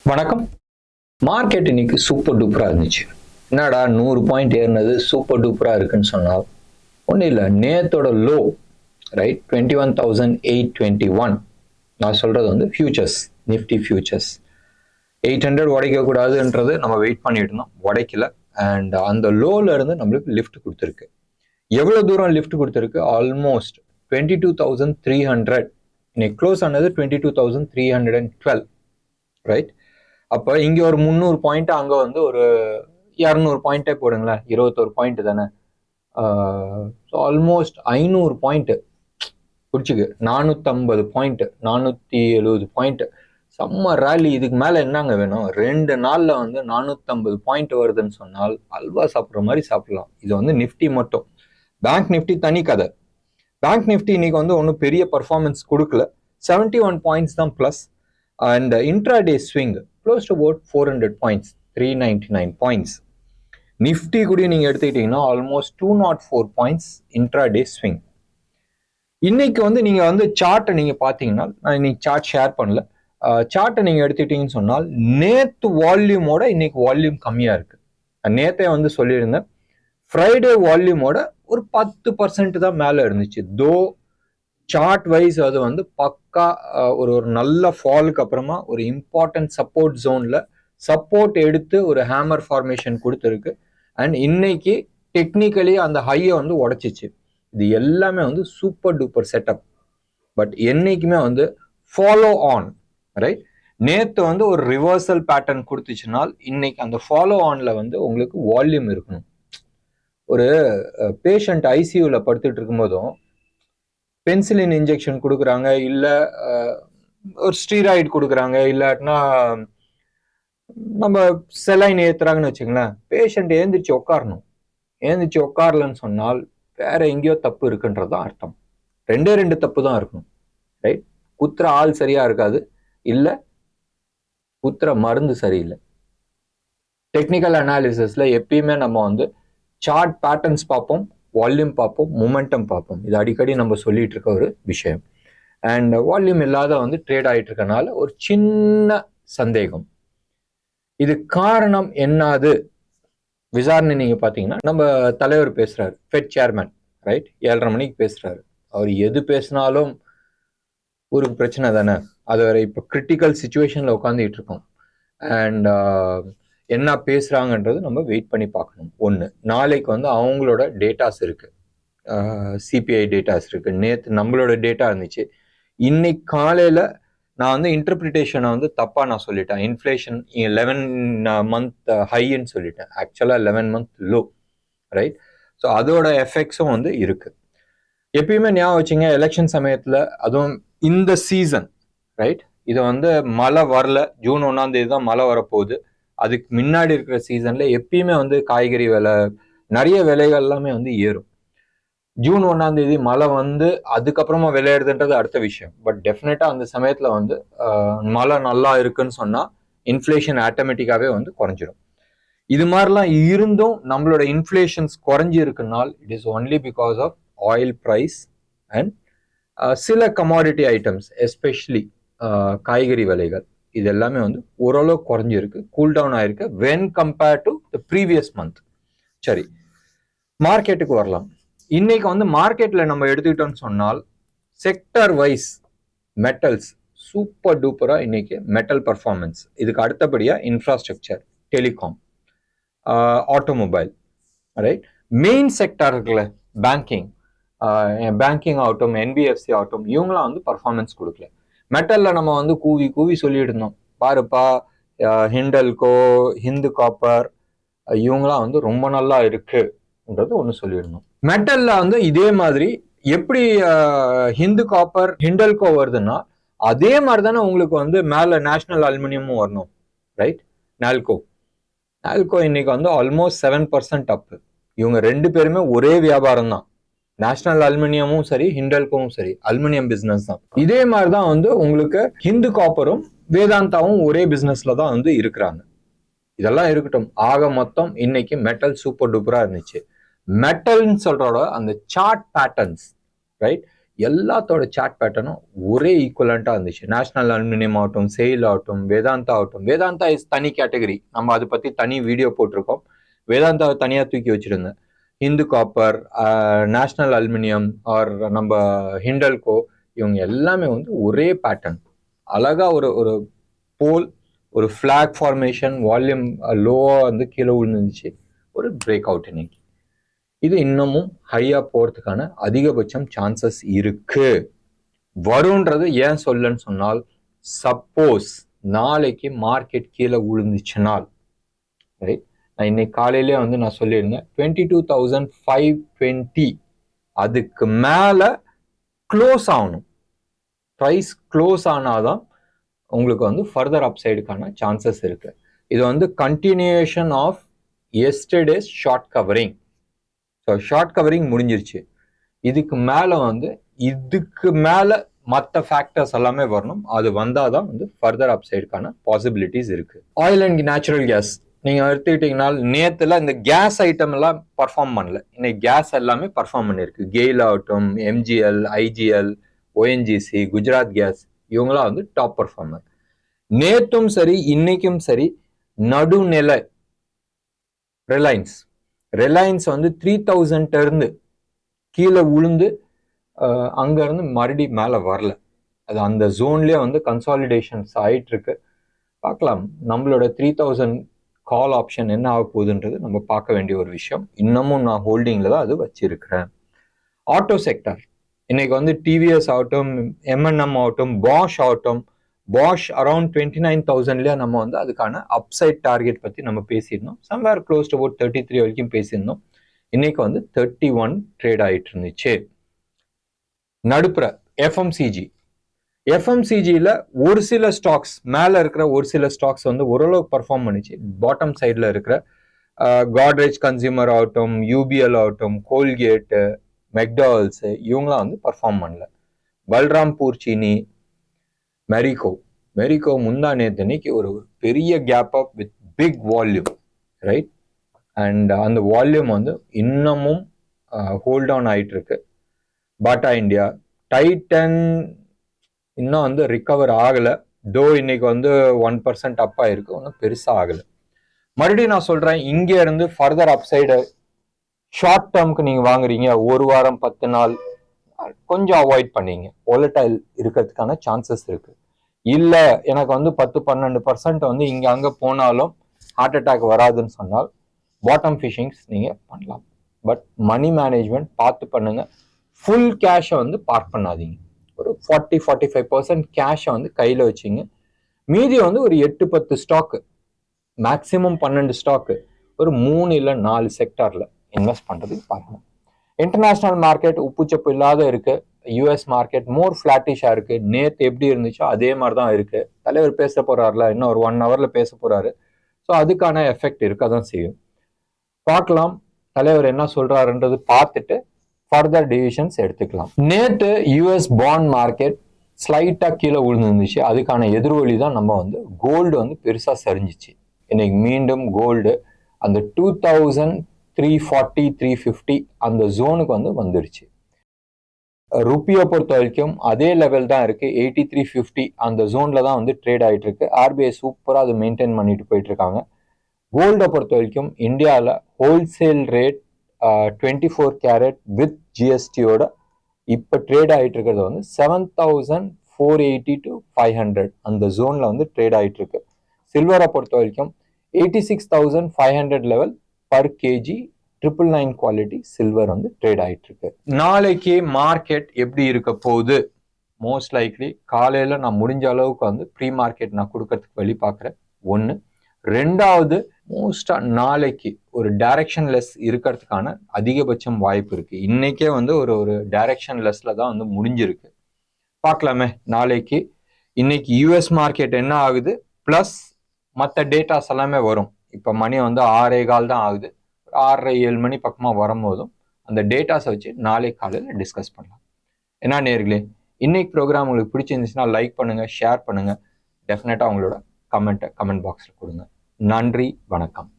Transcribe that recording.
வணக்கம். மார்க்கெட் இன்னைக்கு சூப்பர் டூப்பரா இருந்துச்சு. என்னடா 100 பாயிண்ட் ஏறினது சூப்பர் டூப்பரா இருக்குன்னு சொன்னால் ஒன்றும் இல்லை. நேத்தோட லோ ரைட் 21,821. நான் சொல்றது வந்து ஃபியூச்சர்ஸ், நிஃப்டி ஃபியூச்சர்ஸ் 800 உடைக்கக்கூடாதுன்றது நம்ம வெயிட் பண்ணிட்டு இருந்தோம், உடைக்கல. அண்ட் அந்த லோல இருந்து நம்மளுக்கு லிஃப்ட் கொடுத்துருக்கு. எவ்வளவு தூரம் லிஃப்ட் கொடுத்துருக்கு? ஆல்மோஸ்ட் 22,300. இன்னைக்கு க்ளோஸ் ஆனது 22,312 ரைட். அப்போ இங்கே ஒரு 300 பாயிண்ட், அங்கே வந்து ஒரு 200 பாயிண்டே போடுங்களேன், 21 பாயிண்ட் தானே. ஸோ ஆல்மோஸ்ட் 500 பாயிண்ட் பிடிச்சிக்கு. 450 பாயிண்ட், 470 பாயிண்ட். செம்ம ரேலி. இதுக்கு மேலே என்னங்க வேணும்? 2 நாளில் வந்து 450 பாயிண்ட் வருதுன்னு சொன்னால் அல்வா சாப்பிட்ற மாதிரி சாப்பிடலாம். இது வந்து நிஃப்டி மட்டும். பேங்க் நிஃப்டி தனி கதை. பேங்க் நிஃப்டி இன்னைக்கு வந்து ஒன்றும் பெரிய பர்ஃபார்மன்ஸ் கொடுக்கல. 71 பாயிண்ட்ஸ் தான் plus. And intraday swing close to about 400 points, 399 points. Nifty கூட நீங்க எடுத்துக்கிட்டீங்கன்னா ஆல்மோஸ்ட் 204 பாயிண்ட்ஸ் இன்ட்ராடே ஸ்விங். இன்னைக்கு வந்து நீங்க வந்து சார்ட்டை நீங்க பாத்தீங்கன்னா, நான் இன்னைக்கு சார்ட் ஷேர் பண்ணல, சார்ட்டை நீங்க எடுத்துக்கிட்டீங்கன்னு சொன்னால் நேத்து வால்யூமோட இன்னைக்கு வால்யூம் கம்மியா இருக்கு. நேத்தே வந்து சொல்லியிருந்தேன், ஃப்ரைடே வால்யூமோட ஒரு 10% தான் மேல இருந்துச்சு. தோ சார்ட் வைஸ் அது வந்து பக்கா ஒரு நல்ல ஃபாலுக்கு அப்புறமா ஒரு இம்பார்ட்டன்ட் சப்போர்ட் ஜோன்ல சப்போர்ட் எடுத்து ஒரு ஹேமர் ஃபார்மேஷன் கொடுத்துருக்கு. அண்ட் இன்னைக்கு டெக்னிக்கலி அந்த ஹையை வந்து உடைச்சிச்சு. இது எல்லாமே வந்து சூப்பர் டூப்பர் செட்டப். பட் என்னைக்குமே வந்து ஃபாலோ ஆன் ரைட். நேத்து வந்து ஒரு ரிவர்சல் பேட்டர்ன் கொடுத்துச்சுனால் இன்னைக்கு அந்த ஃபாலோ ஆன்ல வந்து உங்களுக்கு வால்யூம் இருக்கணும். ஒரு பேஷண்ட் ஐசியூல படுத்துட்டு இருக்கும்போதும் பென்சிலின் இன்ஜெக்ஷன் கொடுக்குறாங்க, இல்லை ஒரு ஸ்டீராய்டு கொடுக்குறாங்க, இல்லாட்டினா நம்ம செலைன் ஏற்றுறாங்கன்னு வச்சுங்களேன், பேஷண்ட் ஏந்திரிச்சு உட்காரணும். ஏந்திரிச்சு உட்காரலன்னு சொன்னால் வேற எங்கேயோ தப்பு இருக்குன்றது தான் அர்த்தம். 2 தப்பு தான் இருக்கணும் ரைட். குத்துற ஆள் சரியா இருக்காது, இல்லை குத்துற மருந்து சரியில்லை. டெக்னிக்கல் அனாலிசிஸ்ல எப்பயுமே நம்ம வந்து சார்ட் பேட்டர்ன்ஸ் பார்ப்போம், வால்யூம் பார்ப்போம், மொமெண்டம் பார்ப்போம். இது அடிக்கடி நம்ம சொல்லிட்டு இருக்க ஒரு விஷயம். அண்ட் வால்யூம் இல்லாத வந்து ட்ரேட் ஆகிட்டு இருக்கனால ஒரு சின்ன சந்தேகம். இது காரணம் என்னது விசாரணை நீங்க பாத்தீங்கன்னா, நம்ம தலைவர் பேசுறாரு, ஃபெட் சேர்மன் ரைட், 7:30 மணிக்கு பேசுறாரு. அவர் எது பேசினாலும் ஊருக்கு பிரச்சனை தானே. அது வேற இப்போ கிரிட்டிக்கல் சுச்சுவேஷன்ல உட்காந்துட்டு இருக்கோம். அண்ட் என்ன பேசுறாங்கன்றது நம்ம வெயிட் பண்ணி பார்க்கணும். ஒன்று, நாளைக்கு வந்து அவங்களோட டேட்டாஸ் இருக்கு, சிபிஐ டேட்டாஸ் இருக்கு. நேற்று நம்மளோட டேட்டா இருந்துச்சு. இன்னைக்கு காலையில நான் வந்து இன்டர்பிரிட்டேஷனை வந்து தப்பா நான் சொல்லிட்டேன். இன்ஃப்ளேஷன் 11 மந்த் ஹைன்னு சொல்லிட்டேன். ஆக்சுவலா 11 மந்த் லோ ரைட். ஸோ அதோட எஃபெக்ட்ஸும் வந்து இருக்கு. எப்பயுமே ஞாபகம் வச்சுங்க, எலெக்ஷன் சமயத்துல, அதுவும் இந்த சீசன் ரைட், இது வந்து மழை வரல. ஜூன் 1ஆம் தேதி தான் மழை வரப்போகுது. அதுக்கு முன்னாடி இருக்கிற சீசன்ல எப்பயுமே வந்து காய்கறி விலை, நிறைய விலைகள் எல்லாமே வந்து ஏறும். ஜூன் 1ஆம் தேதி மழை வந்து அதுக்கப்புறமா விளையாடுதுன்றது அடுத்த விஷயம். பட் டெஃபினட்டா அந்த சமயத்துல வந்து மழை நல்லா இருக்குன்னு சொன்னா இன்ஃப்ளேஷன் ஆட்டோமேட்டிக்காவே வந்து குறைஞ்சிடும். இது மாதிரிலாம் இருந்தும் நம்மளோட இன்ஃப்ளேஷன்ஸ் குறைஞ்சி இருக்குனால் it is only because of oil price and சில கமாடிட்டி ஐட்டம்ஸ், எஸ்பெஷலி காய்கறி விலைகள். இது எல்லாமே வந்து ஓரளவு குறைஞ்சிருக்கு, கூல் டவுன் ஆயிருக்கு when compared to the previous month. சரி, மார்க்கெட்டுக்கு வரலாம். இன்னைக்கு வந்து மார்க்கெட்ல நம்ம எடுத்துக்கிட்டோம்னு சொன்னால் செக்டர் வைஸ் மெட்டல்ஸ் சூப்பர் டூப்பரா இன்னைக்கு மெட்டல் பர்ஃபார்மன்ஸ். இதுக்கு அடுத்தபடியா infrastructure, telecom, automobile right. Main sector இருக்குல்ல, பேங்கிங் ஆகட்டும், என்பிஎஃப்சி ஆகட்டும், இவங்களாம் வந்து பர்ஃபார்மன்ஸ் கொடுக்கல. மெட்டல்ல நம்ம வந்து கூவி சொல்லிட்டு இருந்தோம், பாருப்பா ஹிண்டல்கோ, ஹிந்து காப்பர், இவங்களாம் வந்து ரொம்ப நல்லா இருக்குன்றது ஒன்று சொல்லியிருந்தோம். மெட்டல்ல வந்து இதே மாதிரி எப்படி ஹிந்து காப்பர், ஹிண்டல்கோ வருதுன்னா அதே மாதிரி தானே உங்களுக்கு வந்து மேல நேஷனல் அலுமினியமும் வரணும் ரைட். நால்கோ இன்னைக்கு வந்து ஆல்மோஸ்ட் 7% அப். இவங்க 2 பேருமே ஒரே வியாபாரம் தான். நேஷனல் அலுமினியமும் சரி, ஹிண்டல்கோவும் சரி, அலுமினியம் பிசினஸ் தான். இதே மாதிரி தான் வந்து உங்களுக்கு ஹிந்து காப்பரும் வேதாந்தாவும் ஒரே பிசினஸ்ல தான் வந்து இருக்கிறாங்க. இதெல்லாம் இருக்கட்டும். ஆக மொத்தம் இன்னைக்கு மெட்டல் சூப்பர் டூப்பரா இருந்துச்சு. மெட்டல்னு சொல்றோட அந்த சார்ட் பேட்டர்ன்ஸ் ரைட், எல்லாத்தோட சார்ட் பேட்டர்னும் ஒரே ஈக்குவலண்ட்டாக இருந்துச்சு. நேஷனல் அலுமினியம் ஆகட்டும், செயில் ஆகட்டும், வேதாந்தா ஆகட்டும். வேதாந்தா இஸ் தனி கேட்டகரி, நம்ம அதை பற்றி தனி வீடியோ போட்டிருக்கோம். வேதாந்தாவை தனியாக தூக்கி வச்சுருந்தேன். Hindu copper, national aluminium or நம்ம ஹிண்டல்கோ, இவங்க எல்லாமே வந்து ஒரே பேட்டர்ன். அழகாக ஒரு போல், ஒரு ஃப்ளாக் ஃபார்மேஷன், வால்யூம் லோவாக வந்து கீழே விழுந்துருந்துச்சு. ஒரு பிரேக் அவுட் இன்னைக்கு. இது இன்னமும் ஹையா போறதுக்கான அதிகபட்சம் சான்சஸ் இருக்கு. வரும்ன்றது ஏன் சொல்லன்னு சொன்னால், சப்போஸ் நாளைக்கு மார்க்கெட் கீழே விழுந்துச்சுனால், ரைட், நான் இன்னைக்கு காலையிலே வந்து நான் சொல்லியிருந்தேன் 22,520 அதுக்கு மேல க்ளோஸ் ஆகணும். ப்ரைஸ் க்ளோஸ் ஆனாதான் உங்களுக்கு வந்து ஃபர்தர் அப்சைடுக்கான சான்சஸ் இருக்கு. இது வந்து continuation of yesterday's short covering. So short covering முடிஞ்சிருச்சு. இதுக்கு மேலே மற்ற ஃபேக்டர்ஸ் எல்லாமே வரணும். அது வந்தால் தான் வந்து ஃபர்தர் அப்சைடுக்கான பாசிபிலிட்டிஸ் இருக்கு. ஆயில் அண்ட் நேச்சுரல் கேஸ் நீங்கள் எடுத்துக்கிட்டீங்கன்னா, நேற்றுல இந்த கேஸ் ஐட்டம் எல்லாம் பர்ஃபார்ம் பண்ணல. இன்னைக்கு கேஸ் எல்லாமே பர்ஃபார்ம் பண்ணியிருக்கு. கெயில் ஆகட்டும், MGL, IGL, ONGC, Gujarat gas, இவங்களாம் வந்து டாப் பர்ஃபார்மர். நேற்றும் சரி இன்னைக்கும் சரி நடுநிலை ரிலையன்ஸ் வந்து 3000 இருந்து கீழே விழுந்து அங்கேருந்து மறுபடியும் மேலே வரல. அது அந்த ஜோன்லேயே வந்து கன்சாலிடேஷன்ஸ் ஆகிட்டு இருக்கு. பார்க்கலாம் நம்மளோட 3000 கால் ஆப்ஷன் என்ன ஆக போகுதுன்றது நம்ம பார்க்க வேண்டிய ஒரு விஷயம். இன்னமும் நான் ஹோல்டிங்கில் தான் அது வச்சிருக்கிறேன். ஆட்டோ செக்டர் இன்னைக்கு வந்து டிவிஎஸ் ஆகட்டும், எம்என்எம் ஆகட்டும், பாஷ் ஆகட்டும். பாஷ் அரௌண்ட் 29,000லேயே நம்ம வந்து அதுக்கான அப்சைட் டார்கெட் பற்றி நம்ம பேசியிருந்தோம். சம்வேர் க்ளோஸ் டு அபவுட் 33 வரைக்கும் பேசியிருந்தோம். இன்னைக்கு வந்து 31 ட்ரேட் ஆகிட்டு இருந்துச்சு. நடுப்புற எஃப்எம்சிஜியில் ஒரு சில ஸ்டாக்ஸ், மேலே இருக்கிற ஒரு சில ஸ்டாக்ஸ் வந்து ஓரளவுக்கு பர்ஃபார்ம் பண்ணிச்சு. பாட்டம் சைடில் இருக்கிற காட்ரேஜ் கன்சியூமர் ஆகட்டும், யூபிஎல் ஆகட்டும், கோல்கேட்டு, மெக்டாவல்ஸ், இவங்களாம் வந்து பர்ஃபார்ம் பண்ணல. பல்ராம்பூர் சீனி, மெரிகோ முந்தா நேத்தனைக்கு ஒரு பெரிய gap up with big volume, right. And அந்த வால்யூம் வந்து இன்னமும் ஹோல்ட் ஆன் ஆகிட்டு இருக்கு. பாட்டா இந்தியா, டைட்டன் இன்னும் வந்து ரிகவர் ஆகலை. டோ இன்னைக்கு வந்து 1% அப் ஆயிருக்கு, ஒன்றும் பெருசாக ஆகலை. மறுபடியும் நான் சொல்கிறேன், இங்கே இருந்து ஃபர்தர் அப்சைடு ஷார்ட் டேர்முக்கு நீங்கள் வாங்குறீங்க, ஒரு வாரம் 10 நாள், கொஞ்சம் அவாய்ட் பண்ணீங்க. வாலடைல் இருக்கிறதுக்கான சான்சஸ் இருக்கு. இல்லை எனக்கு வந்து 10-12% வந்து இங்கே அங்கே போனாலும் ஹார்ட் அட்டாக் வராதுன்னு சொன்னால் பாட்டம் ஃபிஷிங்ஸ் நீங்கள் பண்ணலாம். பட் மணி மேனேஜ்மெண்ட் பார்த்து பண்ணுங்க. ஃபுல் கேஷை வந்து பார்க் பண்ணாதீங்க. ஒரு 40-45% கேஷை வந்து கையில் வச்சிங்க. மீதி வந்து ஒரு 8-10 ஸ்டாக்கு, மேக்சிமம் 12 ஸ்டாக்கு, ஒரு 3 இல்லை 4 செக்டாரில் இன்வெஸ்ட் பண்ணுறதுக்கு பார்க்கணும். இன்டர்நேஷ்னல் மார்க்கெட் உப்புச்சப்பு இல்லாத இருக்கு. யூஎஸ் மார்க்கெட் மோர் ஃபிளாட்டிஷாக இருக்கு. நேற்று எப்படி இருந்துச்சோ அதே மாதிரி தான் இருக்கு. தலைவர் பேச போறாருல, இன்னும் ஒரு 1 ஹவர்ல பேச போறாரு. ஸோ அதுக்கான எஃபெக்ட் இருக்க தான் செய்யும். பார்க்கலாம் தலைவர் என்ன சொல்றாருன்றது பார்த்துட்டு ஃபர்தர் டிசிஷன்ஸ் எடுத்துக்கலாம். நேற்று யூஎஸ் பாண்ட் மார்க்கெட் ஸ்லைட்டாக கீழே விழுந்துருந்துச்சு. அதுக்கான எதிர்வழி தான் நம்ம வந்து கோல்டு வந்து பெருசாக சரிஞ்சிச்சு. இன்னைக்கு மீண்டும் கோல்டு அந்த 2340-350 அந்த ஜோனுக்கு வந்து வந்துடுச்சு. ருப்பியை பொறுத்த வரைக்கும் அதே லெவல் தான் இருக்கு. 8350 அந்த ஜோன்ல தான் வந்து ட்ரேட் ஆகிட்டு இருக்கு. ஆர்பிஐ சூப்பராக அதை மெயின்டைன் பண்ணிட்டு போயிட்டு இருக்காங்க. கோல்டை பொறுத்த வரைக்கும் இந்தியாவில் ஹோல்சேல் ரேட் 24 கேரட் வித் ஜிஎஸ்டியோட இப்போ ட்ரேட் ஆகிட்டு இருக்கிறது வந்து 7480 to 500 அந்த ஜோன்ல வந்து ட்ரேட் ஆகிட்டு இருக்கு. சில்வரை பொறுத்த வரைக்கும் 86,500 level per KG 999 quality silver வந்து ட்ரேட் ஆகிட்டு இருக்கு. நாளைக்கு மார்க்கெட் எப்படி இருக்க போகுது? மோஸ்ட் லைக்லி காலையில நான் முடிஞ்ச அளவுக்கு வந்து ப்ரீ மார்க்கெட் நான் கொடுக்கறதுக்கு வழி பார்க்குறேன். 1. 2வது மோஸ்டா நாளைக்கு ஒரு டைரக்ஷன்லெஸ் இருக்கிறதுக்கான அதிகபட்சம் வாய்ப்பு இருக்கு. இன்னைக்கே வந்து ஒரு டைரக்ஷன்லெஸ்ல தான் வந்து முடிஞ்சிருக்கு. பார்க்கலாமே நாளைக்கு. இன்னைக்கு யூஎஸ் மார்க்கெட் என்ன ஆகுது, பிளஸ் மற்ற டேட்டாஸ் எல்லாமே வரும். இப்போ மணி வந்து 6:15 தான் ஆகுது. 6:30-7 மணி பக்கமாக வரும்போதும் அந்த டேட்டாஸை வச்சு நாளை காலையில் டிஸ்கஸ் பண்ணலாம். ஏன்னா நேர்களே, இன்னைக்கு ப்ரோக்ராம் உங்களுக்கு பிடிச்சிருந்துச்சுன்னா லைக் பண்ணுங்க, ஷேர் பண்ணுங்க, டெஃபினட்டாக உங்களோட கமெண்ட் பாக்ஸில் கொடுங்க. நன்றி, வணக்கம்.